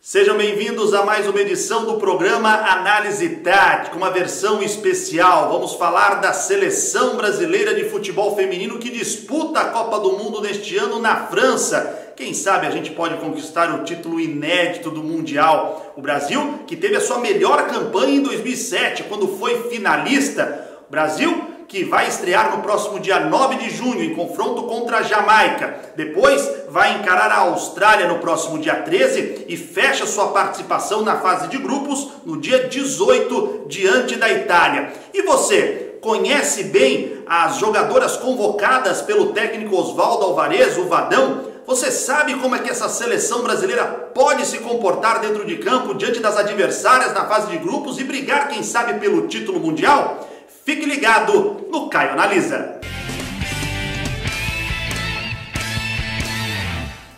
Sejam bem-vindos a mais uma edição do programa Análise Tática, uma versão especial. Vamos falar da Seleção Brasileira de Futebol Feminino que disputa a Copa do Mundo neste ano na França. Quem sabe a gente pode conquistar o título inédito do Mundial. O Brasil, que teve a sua melhor campanha em 2007, quando foi finalista. O Brasil, que vai estrear no próximo dia 9 de junho em confronto contra a Jamaica. Depois vai encarar a Austrália no próximo dia 13 e fecha sua participação na fase de grupos no dia 18 diante da Itália. E você, conhece bem as jogadoras convocadas pelo técnico Oswaldo Alvarez, o Vadão? Você sabe como é que essa seleção brasileira pode se comportar dentro de campo diante das adversárias na fase de grupos e brigar, quem sabe, pelo título mundial? Fique ligado no Caio Analisa.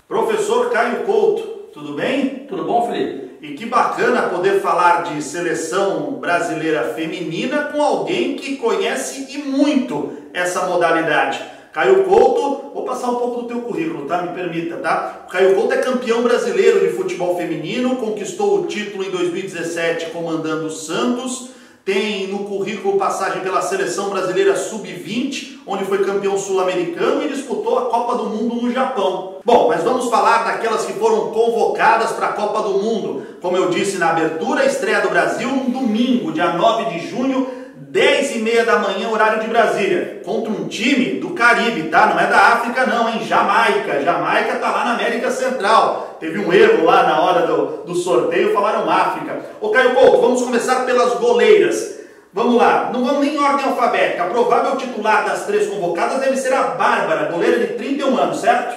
Professor Caio Couto, tudo bem? Tudo bom, Felipe? E que bacana poder falar de seleção brasileira feminina com alguém que conhece e muito essa modalidade. Caio Couto, vou passar um pouco do teu currículo, tá? Me permita, tá? O Caio Couto é campeão brasileiro de futebol feminino, conquistou o título em 2017 comandando o Santos. Tem no currículo passagem pela Seleção Brasileira Sub-20, onde foi campeão sul-americano e disputou a Copa do Mundo no Japão. Bom, mas vamos falar daquelas que foram convocadas para a Copa do Mundo. Como eu disse na abertura, a estreia do Brasil no domingo, dia 9 de junho, 10h30 da manhã, horário de Brasília, contra um time do Caribe, tá? Não é da África não, hein? Jamaica. Jamaica tá lá na América Central. Teve um erro lá na hora do sorteio, falaram África. Ô Caio Couto, vamos começar pelas goleiras. Vamos lá, não vamos nem em ordem alfabética. A provável titular das três convocadas deve ser a Bárbara, goleira de 31 anos, certo?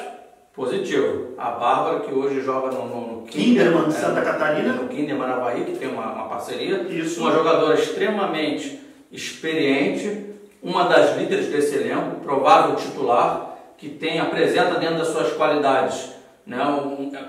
Positivo. A Bárbara, que hoje joga no Kinderman de Santa Catarina. No Kinderman Havaí, que tem uma parceria. Isso. Uma jogadora extremamente experiente, uma das líderes desse elenco, provável titular, que apresenta dentro das suas qualidades, né,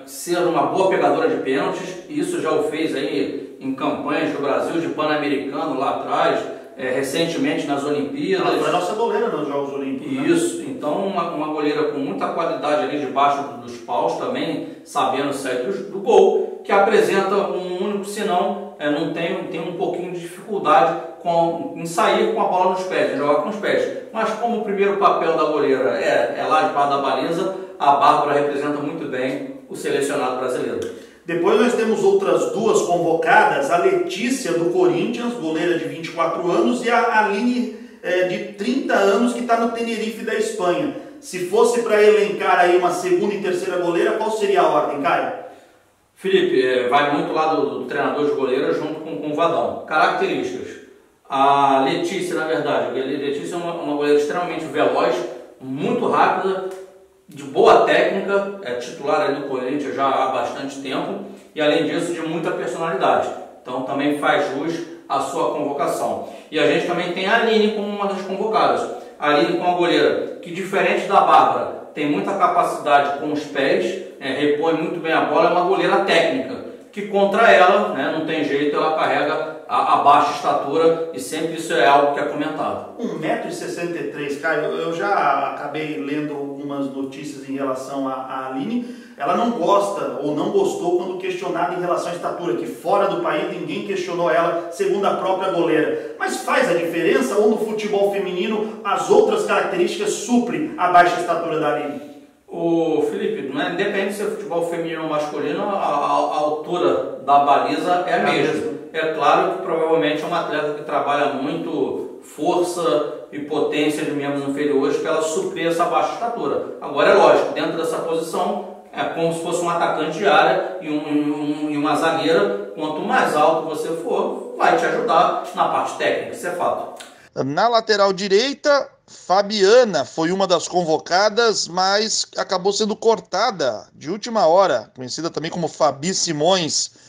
ser uma boa pegadora de pênaltis. Isso já o fez aí em campanhas do Brasil, de Pan-Americano lá atrás, recentemente nas Olimpíadas. Ela foi a nossa goleira nos Jogos Olímpicos. Isso, né? Então uma goleira com muita qualidade ali debaixo dos paus também, sabendo sair do gol, que apresenta um único senão, não tem um pouquinho de dificuldade em sair com a bola nos pés, em jogar com os pés. Mas como o primeiro papel da goleira é lá de da baliza, a Bárbara representa muito bem o selecionado brasileiro. Depois nós temos outras duas convocadas, a Letícia do Corinthians, goleira de 24 anos, e a Aline de 30 anos, que está no Tenerife da Espanha. Se fosse para elencar aí uma segunda e terceira goleira, qual seria a ordem, Caio? Felipe, vai muito lá do treinador de goleira junto com o Vadão. Características. A Letícia, na verdade, a Letícia é uma goleira extremamente veloz, muito rápida, de boa técnica, é titular ali do Corinthians já há bastante tempo e, além disso, de muita personalidade. Então também faz jus à sua convocação. E a gente também tem a Aline como uma das convocadas. A Aline com a goleira, que diferente da Bárbara, tem muita capacidade com os pés, repõe muito bem a bola, é uma goleira técnica, que contra ela, não tem jeito, ela carrega a baixa estatura e sempre isso é algo que é comentado. 1,63 m, Caio, eu já acabei lendo algumas notícias em relação à Aline. Ela não gosta ou não gostou quando questionada em relação à estatura, que fora do país ninguém questionou ela, segundo a própria goleira. Mas faz a diferença ou no futebol feminino as outras características suprem a baixa estatura da Aline? O Felipe, independe se é futebol feminino ou masculino, a altura da baliza é a mesma. É claro que provavelmente é uma atleta que trabalha muito força e potência de membros inferiores para ela suprir essa baixa estatura. Agora é lógico, dentro dessa posição é como se fosse um atacante de área e uma zagueira. Quanto mais alto você for, vai te ajudar na parte técnica, isso é fato. Na lateral direita, Fabiana foi uma das convocadas, mas acabou sendo cortada de última hora, conhecida também como Fabi Simões.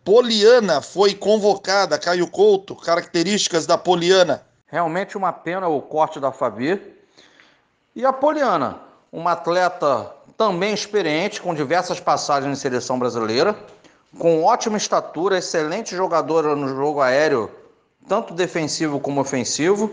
Poliana foi convocada, Caio Couto, características da Poliana. Realmente uma pena o corte da Fabi. E a Poliana, uma atleta também experiente, com diversas passagens em seleção brasileira, com ótima estatura, excelente jogadora no jogo aéreo, tanto defensivo como ofensivo,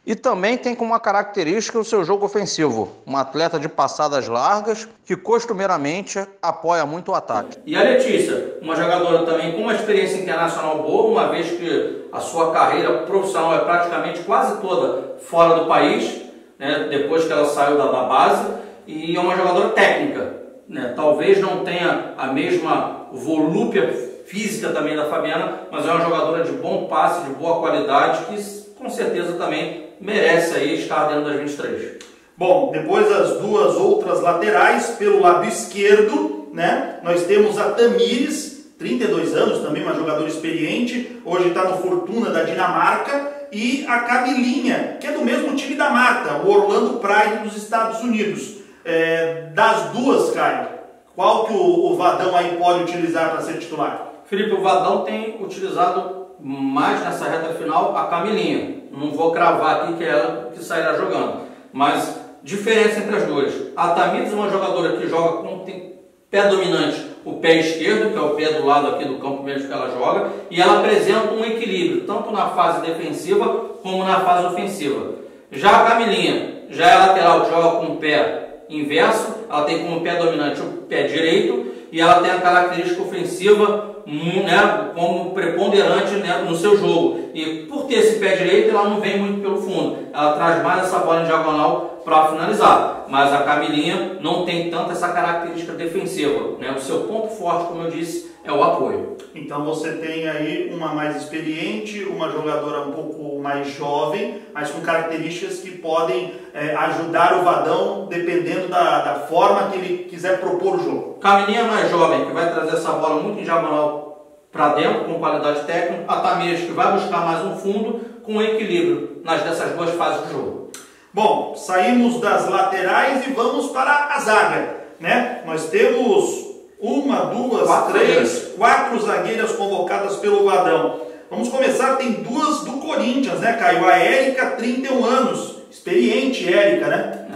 E também tem como uma característica o seu jogo ofensivo, um atleta de passadas largas que costumeiramente apoia muito o ataque. E a Letícia, uma jogadora também com uma experiência internacional boa, uma vez que a sua carreira profissional é praticamente quase toda fora do país, né, depois que ela saiu da base, e é uma jogadora técnica, né, talvez não tenha a mesma volúpia física também da Fabiana, mas é uma jogadora de bom passe, de boa qualidade, que com certeza também merece aí estar dentro das 23. Bom, depois as duas outras laterais, pelo lado esquerdo, né, nós temos a Tamires, 32 anos, também uma jogadora experiente, hoje está no Fortuna da Dinamarca, e a Camilinha, que é do mesmo time da Marta, o Orlando Pride dos Estados Unidos. Das duas, Caio, qual que o Vadão aí pode utilizar para ser titular? Felipe, o Vadão tem utilizado mais nessa reta final a Camilinha. Não vou cravar aqui que é ela que sairá jogando, mas diferença entre as duas. A Tamires é uma jogadora que joga com tem pé dominante, o pé esquerdo, que é o pé do lado aqui do campo mesmo que ela joga, e ela apresenta um equilíbrio, tanto na fase defensiva como na fase ofensiva. Já a Camilinha, já é lateral, que joga com o pé inverso, ela tem como pé dominante o pé direito, e ela tem a característica ofensiva, né, como preponderante, né, no seu jogo. E por ter esse pé direito, ela não vem muito pelo fundo, ela traz mais essa bola em diagonal para finalizar. Mas a Camilinha não tem tanto essa característica defensiva, né? O seu ponto forte, como eu disse, é o apoio. Então você tem aí uma mais experiente, uma jogadora um pouco mais jovem, mas com características que podem ajudar o Vadão dependendo da forma que ele quiser propor o jogo. Camilinha é mais jovem, que vai trazer essa bola muito em diagonal para dentro, com qualidade técnica. A Tamires, que vai buscar mais um fundo, com equilíbrio dessas duas fases do jogo. Bom, saímos das laterais e vamos para a zaga, né? Nós temos quatro zagueiras convocadas pelo Vadão. Vamos começar, tem duas do Corinthians, né, Caio? A Érica, 31 anos, experiente Érica, né?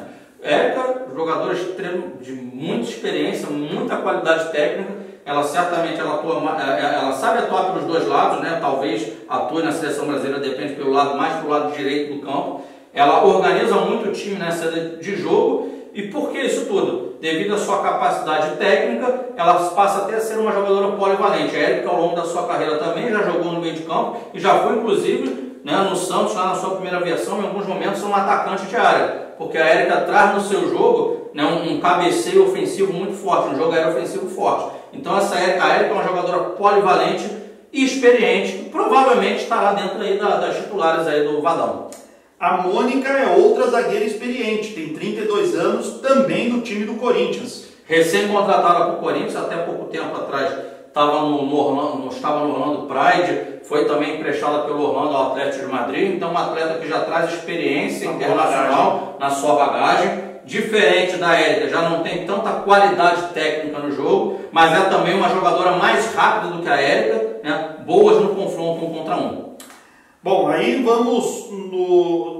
Érica, jogadora de muita experiência, muita qualidade técnica. Ela certamente ela sabe atuar pelos dois lados, né? Talvez atue na seleção brasileira, depende mais pelo lado direito do campo. Ela organiza muito o time nessa de jogo. E por que isso tudo? Devido à sua capacidade técnica, ela passa até a ser uma jogadora polivalente. A Érica, ao longo da sua carreira, também já jogou no meio de campo e já foi, inclusive, né, no Santos, lá na sua primeira versão, em alguns momentos, uma atacante de área. Porque a Érica traz no seu jogo, né, um cabeceio ofensivo muito forte, um jogo aéreo ofensivo forte. Então a Érica é uma jogadora polivalente e experiente, que provavelmente estará dentro aí das titulares aí do Vadão. A Mônica é outra zagueira experiente, tem 32 anos, também do time do Corinthians. Recém-contratada para o Corinthians, até pouco tempo atrás estava no Orlando Pride, foi também emprestada pelo Orlando ao Atlético de Madrid, então uma atleta que já traz experiência internacional na sua bagagem. Diferente da Érica, já não tem tanta qualidade técnica no jogo, mas é também uma jogadora mais rápida do que a Érica, né? Boas no confronto 1 contra 1. Bom, aí vamos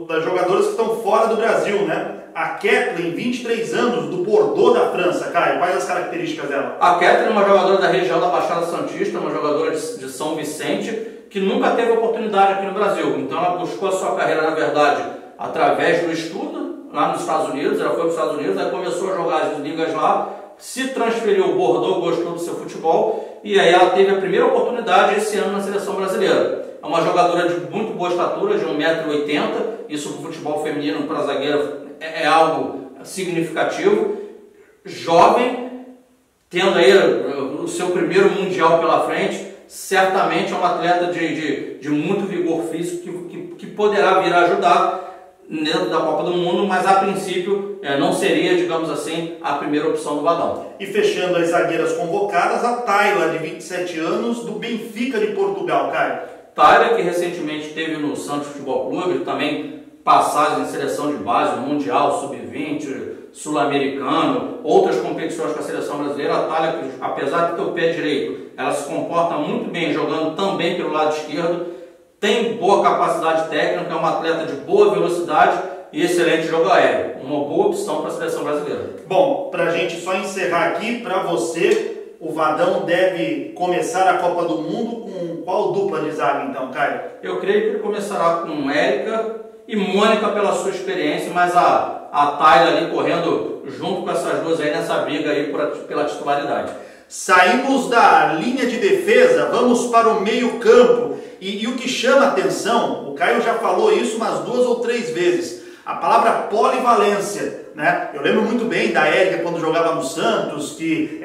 das jogadoras que estão fora do Brasil, né? A Kathleen, 23 anos, do Bordeaux da França. Caio, quais as características dela? A Kathleen é uma jogadora da região da Baixada Santista, uma jogadora de São Vicente, que nunca teve oportunidade aqui no Brasil. Então ela buscou a sua carreira, na verdade, através do estudo, lá nos Estados Unidos. Ela foi para os Estados Unidos, aí começou a jogar as ligas lá, se transferiu ao Bordeaux, gostou do seu futebol, e aí ela teve a primeira oportunidade esse ano na seleção brasileira. É uma jogadora de muito boa estatura, de 1,80 m, isso para o futebol feminino, para a zagueira, é algo significativo. Jovem, tendo aí o seu primeiro mundial pela frente, certamente é uma atleta de muito vigor físico que poderá vir a ajudar dentro da Copa do Mundo, mas a princípio não seria, digamos assim, a primeira opção do Vadão. E fechando as zagueiras convocadas, a Tayla, de 27 anos, do Benfica de Portugal, Caio. Tayla, que recentemente esteve no Santos Futebol Clube, também passagem em seleção de base, Mundial, Sub-20, Sul-Americano, outras competições com a seleção brasileira. A Tayla, apesar de ter o pé direito, ela se comporta muito bem jogando também pelo lado esquerdo, tem boa capacidade técnica, é uma atleta de boa velocidade e excelente jogo aéreo. Uma boa opção para a seleção brasileira. Bom, para a gente só encerrar aqui, para você, o Vadão deve começar a Copa do Mundo com qual dupla de zaga então, Caio? Eu creio que ele começará com Érica e Mônica pela sua experiência, mas a Tayla ali correndo junto com essas duas aí nessa briga aí pela titularidade. Saímos da linha de defesa, vamos para o meio campo. E o que chama atenção, o Caio já falou isso umas 2 ou 3 vezes, a palavra polivalência, né? Eu lembro muito bem da Érica quando jogava no Santos, que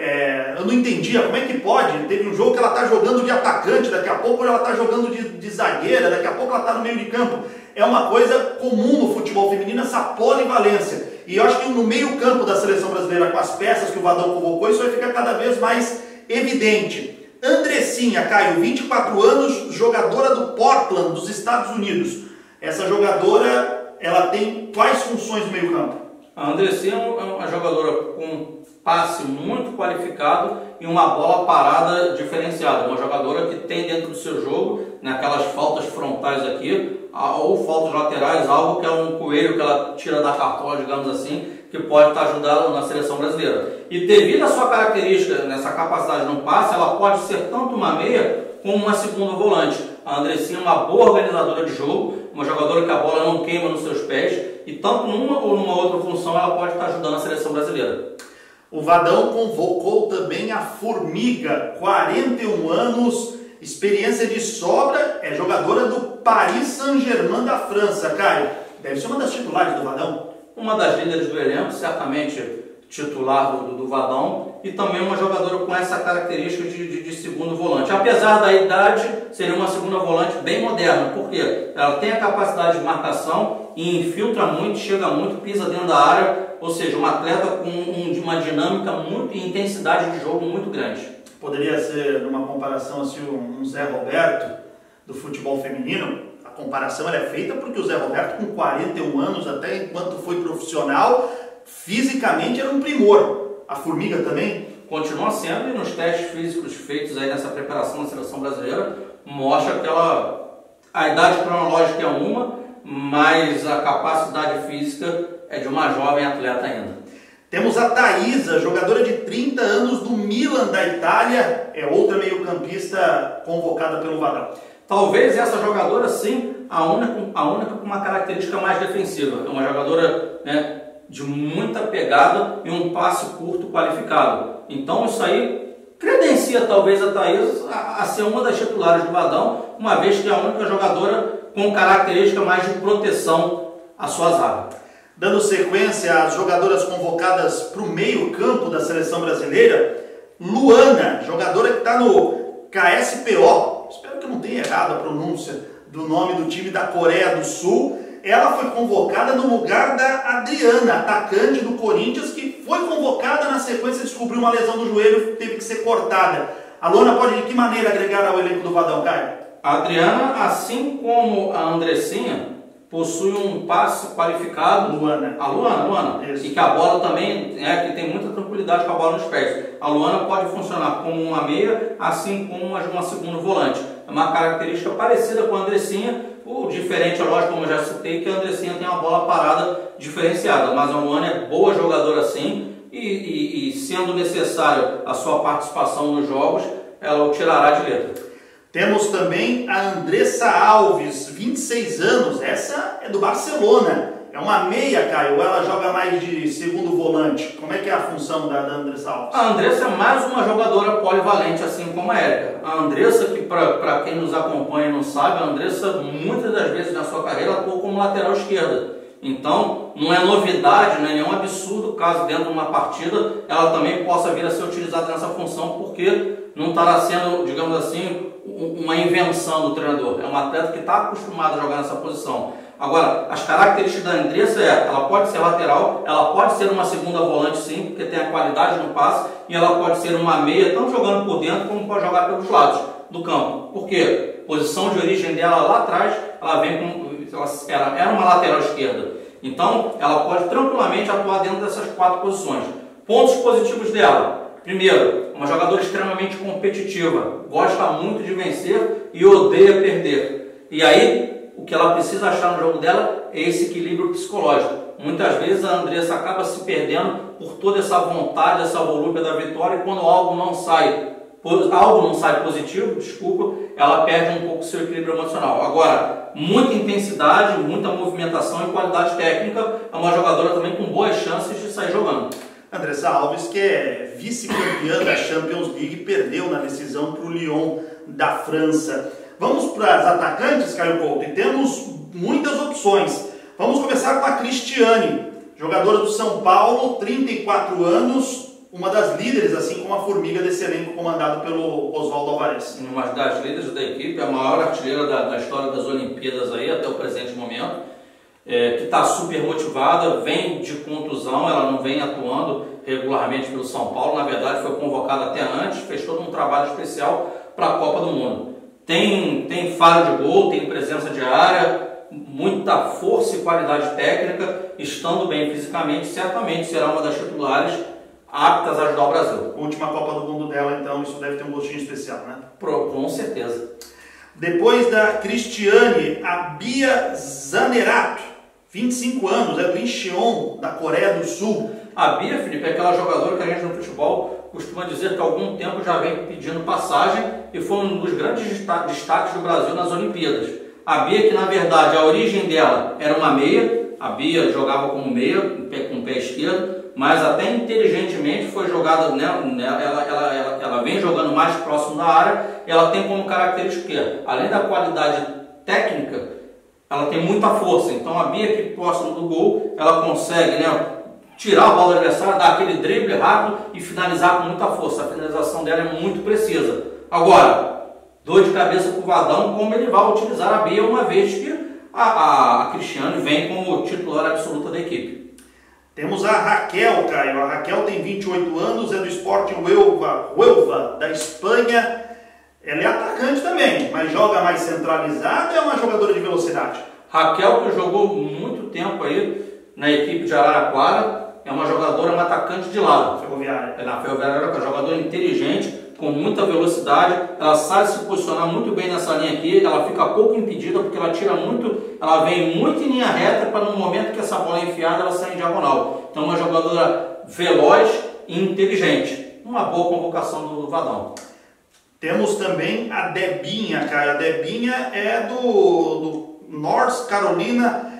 eu não entendia como é que pode. Teve um jogo que ela está jogando de atacante, daqui a pouco ela está jogando de zagueira, daqui a pouco ela está no meio de campo. É uma coisa comum no futebol feminino, essa polivalência. E eu acho que no meio campo da seleção brasileira, com as peças que o Vadão convocou, isso vai ficar cada vez mais evidente. Andressinha, Caio, 24 anos, jogadora do Portland, dos Estados Unidos. Essa jogadora, ela tem quais funções no meio campo? A Andressinha é uma jogadora com passe muito qualificado e uma bola parada diferenciada. Uma jogadora que tem dentro do seu jogo, naquelas faltas frontais aqui, ou faltas laterais, algo que é um coelho que ela tira da cartola, digamos assim, que pode estar ajudando na seleção brasileira. E devido à sua característica, nessa capacidade no passe, ela pode ser tanto uma meia como uma segunda volante. A Andressinha é uma boa organizadora de jogo, uma jogadora que a bola não queima nos seus pés, e tanto numa ou numa outra função ela pode estar ajudando a seleção brasileira. O Vadão convocou também a Formiga, 41 anos, experiência de sobra, é jogadora do Paris Saint-Germain da França. Caio, deve ser uma das titulares do Vadão. Uma das líderes do elenco, certamente titular do Vadão, e também uma jogadora com essa característica de segundo volante. Apesar da idade, seria uma segunda volante bem moderna, porque ela tem a capacidade de marcação e infiltra muito, chega muito, pisa dentro da área, ou seja, um atleta com uma dinâmica muito e intensidade de jogo muito grande. Poderia ser, numa comparação assim, um Zé Roberto do futebol feminino. A comparação ela é feita porque o Zé Roberto, com 41 anos, até enquanto foi profissional, fisicamente era um primor. A Formiga também continua sendo, e nos testes físicos feitos aí nessa preparação da seleção brasileira, mostra que a idade cronológica é uma, mas a capacidade física é de uma jovem atleta ainda. Temos a Thaísa, jogadora de 30 anos do Milan da Itália, é outra meio-campista convocada pelo Vadão. Talvez essa jogadora, sim, a única com uma característica mais defensiva. É uma jogadora, né, de muita pegada e um passe curto qualificado. Então isso aí credencia talvez a Thaísa a ser uma das titulares do Vadão, uma vez que é a única jogadora com característica mais de proteção à sua zaga. Dando sequência às jogadoras convocadas para o meio campo da seleção brasileira, Luana, jogadora que está no KSPO, espero que eu não tenha errado a pronúncia do nome do time da Coreia do Sul, ela foi convocada no lugar da Adriana, atacante do Corinthians, que foi convocada na sequência, descobriu uma lesão no joelho e teve que ser cortada. A Luana pode de que maneira agregar ao elenco do Vadão, Caio? A Adriana, assim como a Andressinha, possui um passe qualificado. Luana. A Luana. Isso. E que a bola também, que tem muita tranquilidade com a bola nos pés. A Luana pode funcionar como uma meia, assim como uma segunda volante. É uma característica parecida com a Andressinha, o diferente, lógico, como eu já citei, que a Andressinha tem uma bola parada diferenciada, mas a Luana é boa jogadora sim, e sendo necessário a sua participação nos jogos, ela o tirará de letra. Temos também a Andressa Alves, 26 anos, essa é do Barcelona, é uma meia, Caio, ou ela joga mais de segundo volante? Como é que é a função da Andressa Alves? A Andressa é mais uma jogadora polivalente, assim como a Érica. A Andressa, que para quem nos acompanha e não sabe, a Andressa muitas das vezes na sua carreira atuou como lateral esquerda. Então, não é novidade, não é nenhum absurdo caso dentro de uma partida ela também possa vir a ser utilizada nessa função, porque não estará sendo, digamos assim, uma invenção do treinador. É um atleta que está acostumado a jogar nessa posição. Agora, as características da Andressa ela pode ser lateral, ela pode ser uma segunda volante sim, porque tem a qualidade no passe, e ela pode ser uma meia, tanto jogando por dentro como pode jogar pelos lados do campo. Por quê? Posição de origem dela lá atrás, ela era uma lateral esquerda. Então, ela pode tranquilamente atuar dentro dessas 4 posições. Pontos positivos dela. Primeiro, uma jogadora extremamente competitiva, gosta muito de vencer e odeia perder. E aí, o que ela precisa achar no jogo dela é esse equilíbrio psicológico. Muitas vezes a Andressa acaba se perdendo por toda essa vontade, essa volúpia da vitória, e quando algo não sai algo não sai positivo, desculpa, ela perde um pouco o seu equilíbrio emocional. Agora, muita intensidade, muita movimentação e qualidade técnica, é uma jogadora também com boas chances de sair jogando. Andressa Alves, que é vice-campeã da Champions League, perdeu na decisão para o Lyon da França. Vamos para as atacantes, Caio Couto, e temos muitas opções. Vamos começar com a Cristiane, jogadora do São Paulo, 34 anos, uma das líderes, assim como a formiga desse elenco comandado pelo Oswaldo Alvarez. Uma das líderes da equipe, a maior artilheira da história das Olimpíadas aí, até o presente momento, que está super motivada, vem de contusão, ela não vem atuando regularmente pelo São Paulo, na verdade foi convocada até antes, fez todo um trabalho especial para a Copa do Mundo. Tem faro de gol, tem presença de área, muita força e qualidade técnica, estando bem fisicamente, certamente será uma das titulares aptas a ajudar o Brasil. Última Copa do Mundo dela, então isso deve ter um gostinho especial, né? Com certeza. Depois da Cristiane, a Bia Zanerato, 25 anos, é do Incheon, da Coreia do Sul. A Bia, Felipe, é aquela jogadora que a gente no futebol costuma dizer que há algum tempo já vem pedindo passagem e foi um dos grandes destaques do Brasil nas Olimpíadas. A Bia, que na verdade a origem dela era uma meia, a Bia jogava como meia, com o pé esquerdo, mas até inteligentemente foi jogada, né, ela vem jogando mais próximo da área, ela tem como característica que, além da qualidade técnica, ela tem muita força. Então a Bia, que próximo do gol, ela consegue, né, tirar a bola do adversário, dar aquele drible rápido e finalizar com muita força. A finalização dela é muito precisa. Agora, dor de cabeça para o Vadão, como ele vai utilizar a Bia, uma vez que a Cristiane vem como titular absoluta da equipe. Temos a Raquel, Caio. A Raquel tem 28 anos, é do Sporting Huelva, da Espanha. Ela é atacante também, mas joga mais centralizada, é uma jogadora de velocidade. Raquel, que jogou muito tempo aí na equipe de Araraquara, é uma jogadora, uma atacante de lado. Ferroviária. Na Ferroviária, é uma jogadora inteligente, com muita velocidade, ela sabe se posicionar muito bem nessa linha aqui, ela fica pouco impedida porque ela tira muito, ela vem muito em linha reta para no momento que essa bola é enfiada ela sai em diagonal. Então uma jogadora veloz e inteligente. Uma boa convocação do Vadão. Temos também a Debinha, cara. A Debinha é do North Carolina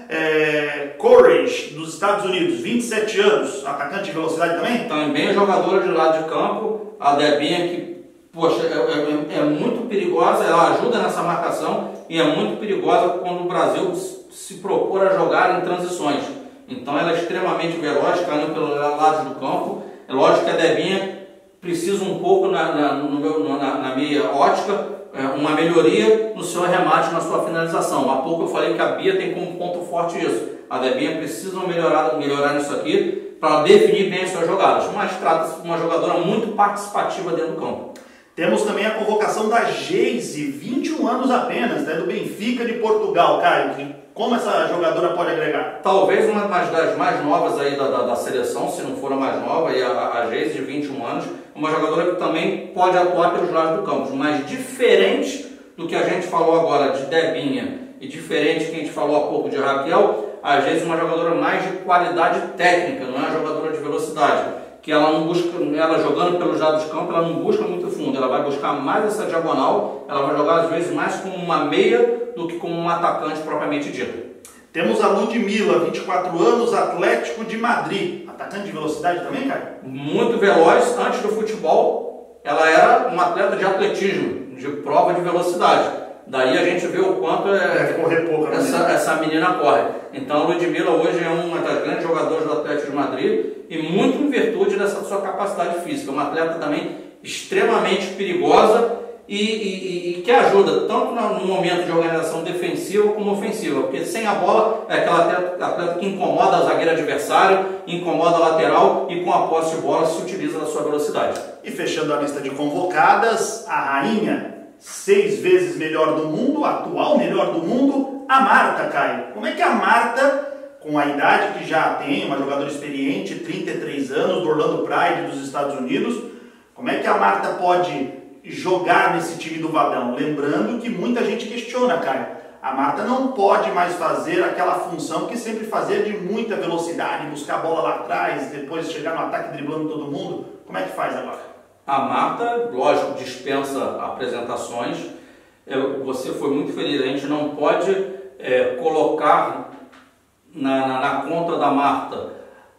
Courage, dos Estados Unidos, 27 anos, atacante de velocidade também? Também jogadora de lado de campo, a Debinha que, poxa, é muito perigosa, ela ajuda nessa marcação e é muito perigosa quando o Brasil se propor a jogar em transições. Então ela é extremamente veloz, caindo pelo lado do campo. É lógico que a Debinha precisa um pouco, na minha ótica, uma melhoria no seu arremate, na sua finalização. Há pouco eu falei que a Bia tem como ponto forte isso. A Debinha precisa melhorar nisso aqui para definir bem as suas jogadas. Mas trata-se de uma jogadora muito participativa dentro do campo. Temos também a convocação da Geise, 21 anos apenas, né, do Benfica de Portugal. Caio, como essa jogadora pode agregar? Talvez uma das mais novas aí da seleção, se não for a mais nova, e a Geise de 21 anos, uma jogadora que também pode atuar pelos lados do campo, mas diferente do que a gente falou agora de Debinha e diferente do que a gente falou há pouco de Raquel, a Geise é uma jogadora mais de qualidade técnica, não é uma jogadora de velocidade, que ela não busca, ela jogando pelos lados do campo, ela não busca muito fundo, ela vai buscar mais essa diagonal, ela vai jogar às vezes mais como uma meia do que como um atacante propriamente dito. Temos a Ludmilla, 24 anos, Atlético de Madrid. Atacante de velocidade também, cara? Muito veloz. Antes do futebol, ela era uma atleta de atletismo, de prova de velocidade. Daí a gente vê o quanto correr pouco, essa menina corre. Então a Ludmilla hoje é uma das grandes jogadoras do Atlético de Madrid e muito em virtude dessa sua capacidade física. Uma atleta também extremamente perigosa e que ajuda tanto no momento de organização defensiva como ofensiva, porque sem a bola é aquela atleta que incomoda a zagueira adversária, incomoda a lateral e com a posse de bola se utiliza da sua velocidade. E fechando a lista de convocadas, a rainha, 6 vezes melhor do mundo, atual melhor do mundo, a Marta, Caio. Como é que a Marta, com a idade que já tem, uma jogadora experiente, 33 anos, do Orlando Pride dos Estados Unidos, como é que a Marta pode jogar nesse time do Vadão? Lembrando que muita gente questiona, Caio. A Marta não pode mais fazer aquela função que sempre fazia de muita velocidade, buscar a bola lá atrás, depois chegar no ataque driblando todo mundo. Como é que faz agora? A Marta, lógico, dispensa apresentações. Você foi muito feliz. A gente não pode colocar na conta da Marta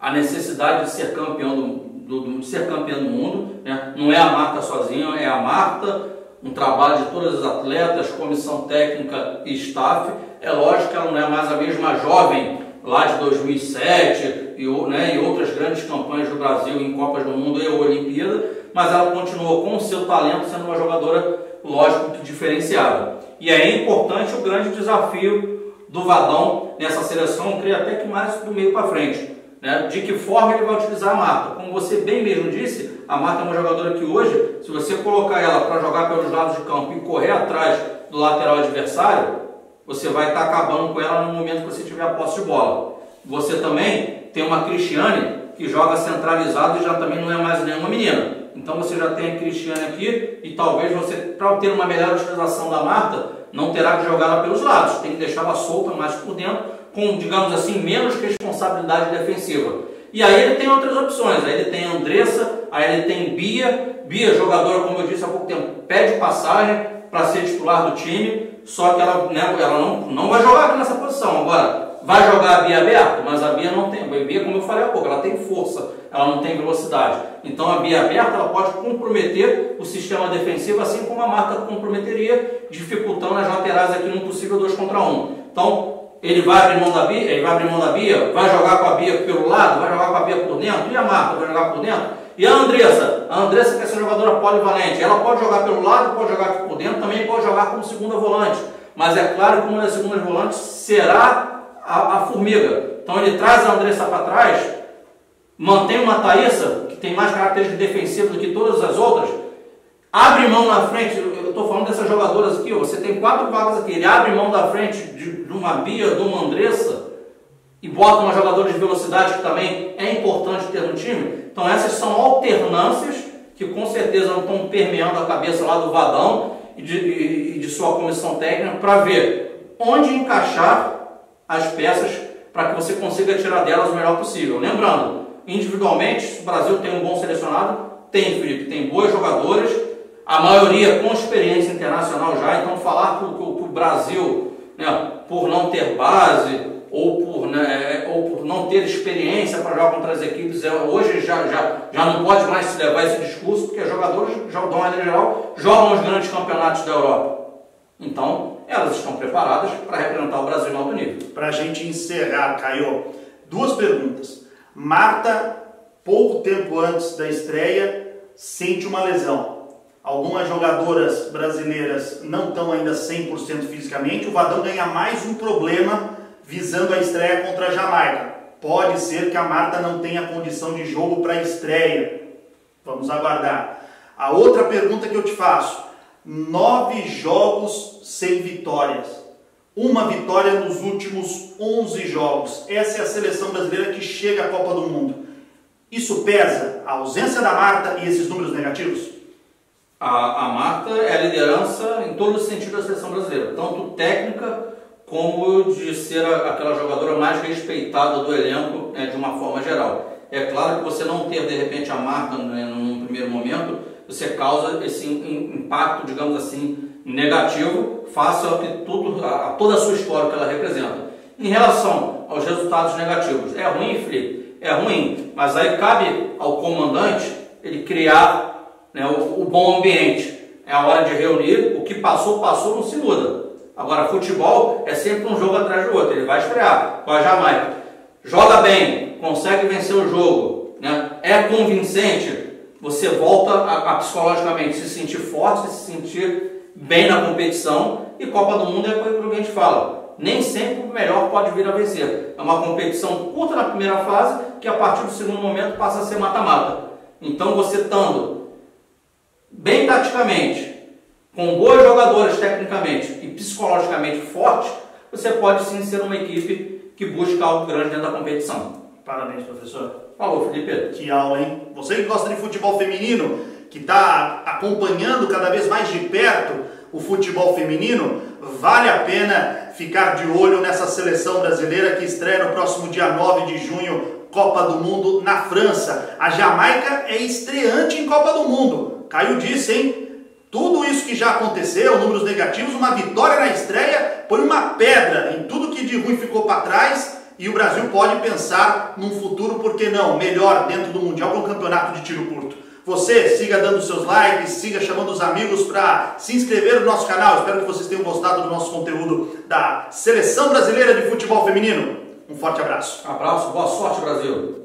a necessidade de ser campeão do mundo, né? Não é a Marta sozinha, é a Marta, um trabalho de todas as atletas, comissão técnica e staff. É lógico que ela não é mais a mesma jovem lá de 2007 e outras grandes campanhas do Brasil em Copas do Mundo e Olimpíada, mas ela continuou com o seu talento sendo uma jogadora, lógico, que diferenciada. E aí é importante o grande desafio do Vadão nessa seleção, eu creio até que mais do meio para frente, né? De que forma ele vai utilizar a Marta. Como você bem mesmo disse, a Marta é uma jogadora que hoje, se você colocar ela para jogar pelos lados de campo e correr atrás do lateral adversário, você vai estar acabando com ela no momento que você tiver a posse de bola. Você também tem uma Cristiane que joga centralizado e já também não é mais nenhuma menina. Então você já tem a Cristiane aqui e talvez você, para ter uma melhor utilização da Marta, não terá que jogar ela pelos lados. Tem que deixá-la solta mais por dentro, com, digamos assim, menos responsabilidade defensiva. E aí ele tem outras opções. Aí ele tem a Andressa, aí ele tem Bia. Bia, jogadora, como eu disse há pouco tempo, pede passagem para ser titular do time. Só que ela não vai jogar aqui nessa posição. Agora, vai jogar a Bia aberta, mas a Bia não tem. A Bia, como eu falei há pouco, ela tem força, ela não tem velocidade. Então a Bia aberta ela pode comprometer o sistema defensivo, assim como a Marta comprometeria, dificultando as laterais aqui num possível 2 contra 1. Então, ele vai abrir mão da Bia, vai jogar com a Bia pelo lado, vai jogar com a Bia por dentro, e a Marta vai jogar por dentro. E a Andressa que é essa jogadora polivalente, ela pode jogar pelo lado, pode jogar aqui por dentro, também pode jogar como segunda volante. Mas é claro que uma das segundas volantes será a Formiga. Então ele traz a Andressa para trás, mantém uma Thaísa, que tem mais características defensivas do que todas as outras, abre mão na frente. Eu estou falando dessas jogadoras aqui, ó, você tem 4 vagas aqui, ele abre mão da frente de uma Bia, de uma Andressa, e bota uma jogadora de velocidade que também é importante ter no time. Então essas são alternâncias que com certeza não estão permeando a cabeça lá do Vadão e de sua comissão técnica para ver onde encaixar as peças para que você consiga tirar delas o melhor possível. Lembrando, individualmente, o Brasil tem um bom selecionado, tem, Felipe, tem boas jogadoras, a maioria com experiência internacional já. Então falar que o Brasil, né, por não ter base ou por não ter experiência para jogar contra as equipes, hoje já não pode mais se levar esse discurso, porque os jogadores, de uma maneira geral, jogam os grandes campeonatos da Europa. Então, elas estão preparadas para representar o Brasil no alto nível. Para a gente encerrar, Caio, 2 perguntas. Marta, pouco tempo antes da estreia, sente uma lesão. Algumas jogadoras brasileiras não estão ainda 100% fisicamente. O Vadão ganha mais um problema visando a estreia contra a Jamaica. Pode ser que a Marta não tenha condição de jogo para a estreia. Vamos aguardar. A outra pergunta que eu te faço: 9 jogos sem vitórias. Uma vitória nos últimos 11 jogos. Essa é a seleção brasileira que chega à Copa do Mundo. Isso pesa a ausência da Marta e esses números negativos? A Marta é a liderança em todo o sentido da seleção brasileira, tanto técnica como de ser aquela jogadora mais respeitada do elenco, de uma forma geral. É claro que você não ter, de repente, a Marta num primeiro momento, você causa esse impacto, digamos assim, negativo, face a toda a sua história que ela representa. Em relação aos resultados negativos, é ruim, Felipe? É ruim, mas aí cabe ao comandante ele criar, né, o bom ambiente. É a hora de reunir, o que passou, não se muda. Agora, futebol é sempre um jogo atrás do outro. Ele vai estrear com a Jamaica, joga bem, consegue vencer o jogo, né? É convincente, você volta a psicologicamente se sentir forte, se sentir bem na competição. E Copa do Mundo é aquilo que a gente fala, nem sempre o melhor pode vir a vencer. É uma competição curta na primeira fase, que a partir do segundo momento passa a ser mata-mata. Então você estando bem taticamente, com boas jogadoras tecnicamente e psicologicamente forte, você pode sim ser uma equipe que busca algo grande dentro da competição. Parabéns, professor. Falou, Felipe. Que aula, hein? Você que gosta de futebol feminino, que está acompanhando cada vez mais de perto o futebol feminino, vale a pena ficar de olho nessa seleção brasileira que estreia no próximo dia 9 de junho, Copa do Mundo na França. A Jamaica é estreante em Copa do Mundo. Caio disse, hein? Tudo isso que já aconteceu, números negativos, uma vitória na estreia, põe uma pedra em tudo que de ruim ficou para trás e o Brasil pode pensar num futuro, por que não, melhor dentro do Mundial com o campeonato de tiro curto. Você siga dando seus likes, siga chamando os amigos para se inscrever no nosso canal. Espero que vocês tenham gostado do nosso conteúdo da Seleção Brasileira de Futebol Feminino. Um forte abraço. Abraço, boa sorte, Brasil.